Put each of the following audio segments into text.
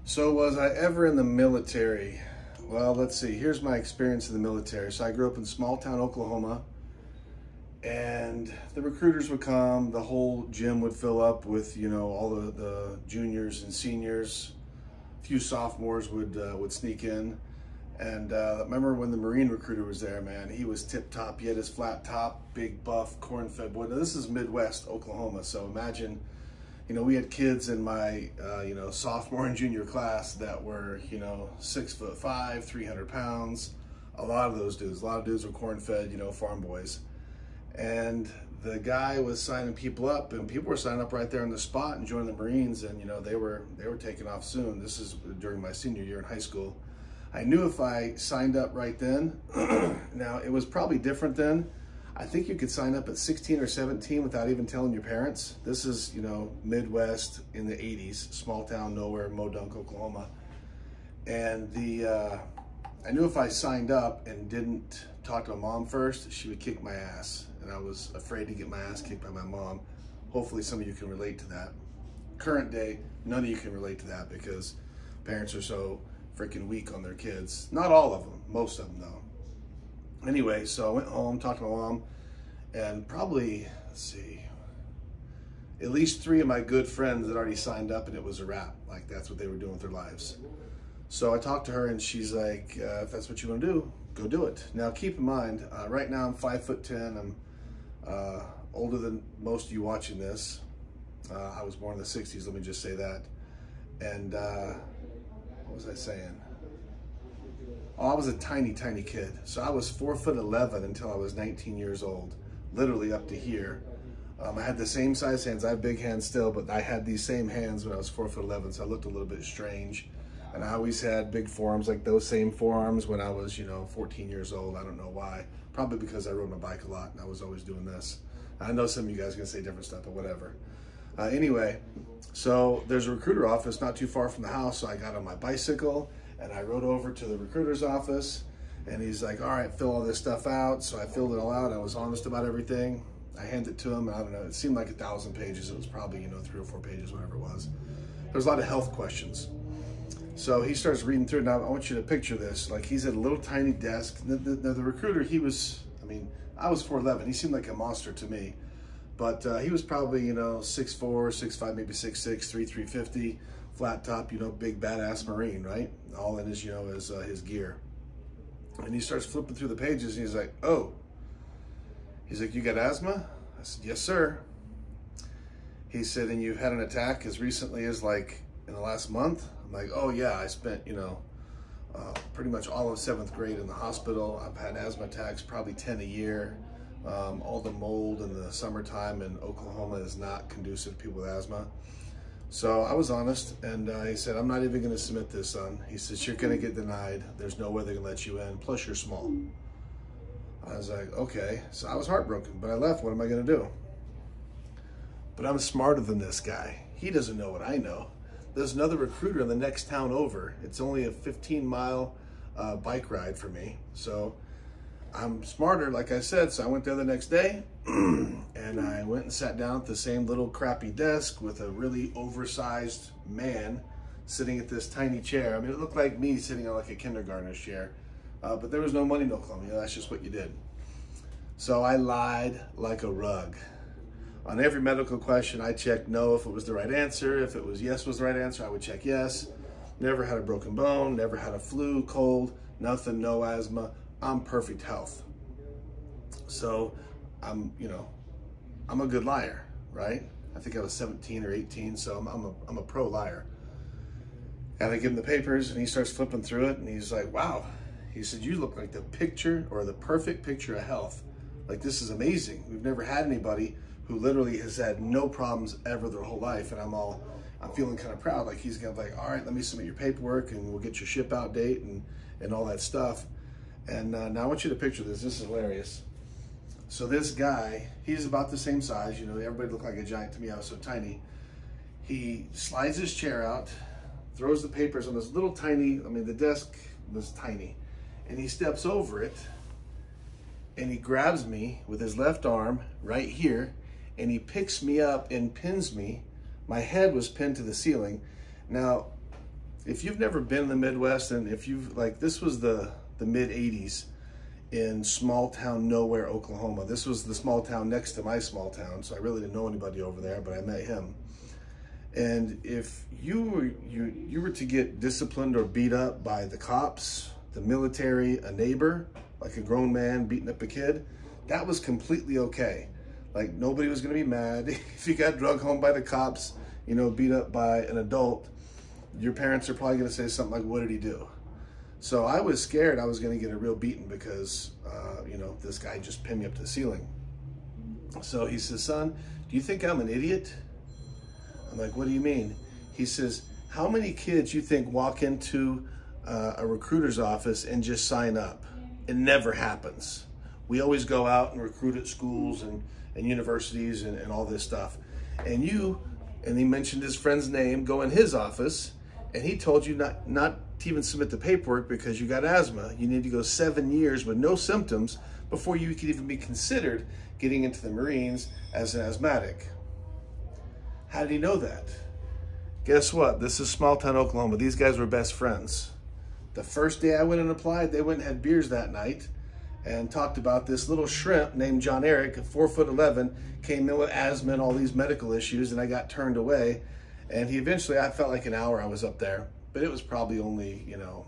So was I ever in the military? Well, let's see. Here's my experience in the military. So I grew up in small town Oklahoma, and the recruiters would come. The whole gym would fill up with, all the juniors and seniors. A few sophomores would sneak in. And I remember when the Marine recruiter was there, man, he was tip top. He had his flat top, big buff, corn-fed boy. Now, this is Midwest Oklahoma, so imagine, we had kids in my, sophomore and junior class that were, 6'5", 300 pounds. A lot of dudes were corn-fed, farm boys. And the guy was signing people up, and people were signing up right there on the spot and joining the Marines, and they were taking off soon. This is during my senior year in high school. I knew if I signed up right then, now it was probably different then. I think you could sign up at 16 or 17 without even telling your parents. This is, Midwest in the 80s, small town, nowhere, Modunk, Oklahoma. And I knew if I signed up and didn't talk to my mom first, she would kick my ass. And I was afraid to get my ass kicked by my mom. Hopefully some of you can relate to that. Current day, none of you can relate to that because parents are so freaking weak on their kids. Not all of them, most of them though. Anyway, so I went home, talked to my mom, and probably, at least 3 of my good friends had already signed up, and it was a wrap. Like, that's what they were doing with their lives. So I talked to her, and she's like, if that's what you want to do, go do it. Now, keep in mind, right now I'm 5'10". I'm older than most of you watching this. I was born in the 60s, let me just say that. And what was I saying? Oh, I was a tiny, tiny kid. So I was 4'11" until I was 19 years old, literally up to here. I had the same size hands. I have big hands still, but I had these same hands when I was 4'11", so I looked a little bit strange. And I always had big forearms, like those same forearms when I was, 14 years old. I don't know why. Probably because I rode my bike a lot and I was always doing this. I know some of you guys are gonna say different stuff, but whatever. Anyway, so there's a recruiter office not too far from the house, so I got on my bicycle and I rode over to the recruiter's office, and he's like, all right, fill all this stuff out. So I filled it all out. I was honest about everything. I handed it to him, and I don't know, it seemed like 1,000 pages. It was probably, 3 or 4 pages, whatever it was. There's a lot of health questions. So he starts reading through it. Now I want you to picture this. Like, he's at a little tiny desk. The recruiter, he was, I was 4'11". He seemed like a monster to me. But he was probably, 6'4", 6'5", maybe 6'6", 350, flat top, big badass Marine, right? All in his, his gear. And he starts flipping through the pages, and he's like, oh. He's like, you got asthma? I said, yes, sir. He said, and you've had an attack as recently as like in the last month? I'm like, oh yeah, I spent, pretty much all of 7th grade in the hospital. I've had asthma attacks, probably 10 a year. All the mold in the summertime in Oklahoma is not conducive to people with asthma. So I was honest, and he said, I'm not even gonna submit this, son. He says, you're gonna get denied. There's no way they're gonna let you in, plus you're small. I was like, okay. So I was heartbroken, but I left. What am I gonna do? But I'm smarter than this guy. He doesn't know what I know. There's another recruiter in the next town over. It's only a 15-mile bike ride for me. So I'm smarter, like I said, so I went there the next day, and I went and sat down at the same little crappy desk with a really oversized man sitting at this tiny chair. It looked like me sitting on like a kindergartner's chair, but there was no money, no clumb. That's just what you did. So I lied like a rug. On every medical question, I checked no if it was the right answer. If it was yes was the right answer, I would check yes. Never had a broken bone, never had a flu, cold, nothing, no asthma. I'm perfect health. So I'm a good liar, right? I think I was 17 or 18, so I'm a pro liar. And I give him the papers, and he starts flipping through it, and he's like, wow. He said, you look like the picture, or the perfect picture of health. Like, this is amazing. We've never had anybody who literally has had no problems ever their whole life, and I'm feeling kind of proud. Like, he's gonna be like, all right, let me submit your paperwork, and we'll get your ship out date and all that stuff. And now I want you to picture this. This is hilarious. So this guy, he's about the same size. Everybody looked like a giant to me. I was so tiny. He slides his chair out, throws the papers on this little tiny, the desk was tiny. And he steps over it, and he grabs me with his left arm right here, and he picks me up and pins me. My head was pinned to the ceiling. Now, if you've never been in the Midwest, and if you've, like, this was the mid 80s in small town nowhere, Oklahoma. This was the small town next to my small town, so I really didn't know anybody over there, but I met him. And if you were to get disciplined or beat up by the cops, the military, a neighbor, like a grown man beating up a kid, that was completely okay. Like, nobody was gonna be mad. If you got drug home by the cops, you know, beat up by an adult, your parents are probably gonna say something like, what did he do? So I was scared I was gonna get a real beating because, you know, this guy just pinned me up to the ceiling. So he says, son, do you think I'm an idiot? I'm like, what do you mean? He says, how many kids you think walk into a recruiter's office and just sign up? It never happens. We always go out and recruit at schools and universities and all this stuff. And he mentioned his friend's name, go in his office, and he told you not to even submit the paperwork because you got asthma. You need to go 7 years with no symptoms before you could even be considered getting into the Marines as an asthmatic. How did he know that? Guess what? This is small town Oklahoma. These guys were best friends. The first day I went and applied, they went and had beers that night and talked about this little shrimp named John Eric, 4'11", came in with asthma and all these medical issues, and I got turned away. And he eventually, I felt like an hour I was up there, but it was probably only, you know,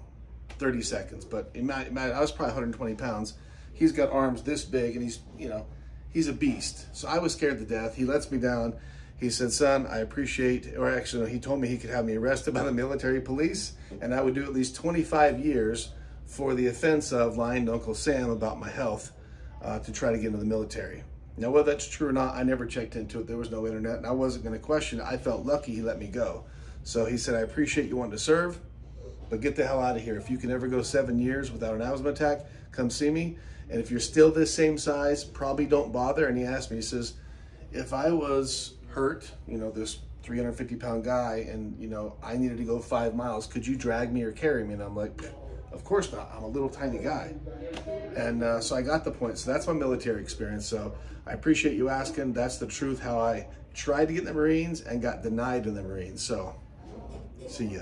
30 seconds. But I was probably 120 pounds. He's got arms this big, and he's, you know, he's a beast. So I was scared to death. He lets me down. He said, son, I appreciate, or actually, no, he told me he could have me arrested by the military police, and I would do at least 25 years for the offense of lying to Uncle Sam about my health to try to get into the military. Now, whether that's true or not, I never checked into it. There was no internet, and I wasn't going to question it. I felt lucky he let me go. So he said, I appreciate you wanting to serve, but get the hell out of here. If you can ever go 7 years without an asthma attack, come see me. And if you're still this same size, probably don't bother. And he asked me, he says, if I was hurt, you know, this 350-pound guy, and, you know, I needed to go 5 miles, could you drag me or carry me? And I'm like, of course not. I'm a little tiny guy. And so I got the point. So that's my military experience. So I appreciate you asking. That's the truth, how I tried to get in the Marines and got denied in the Marines. So see ya.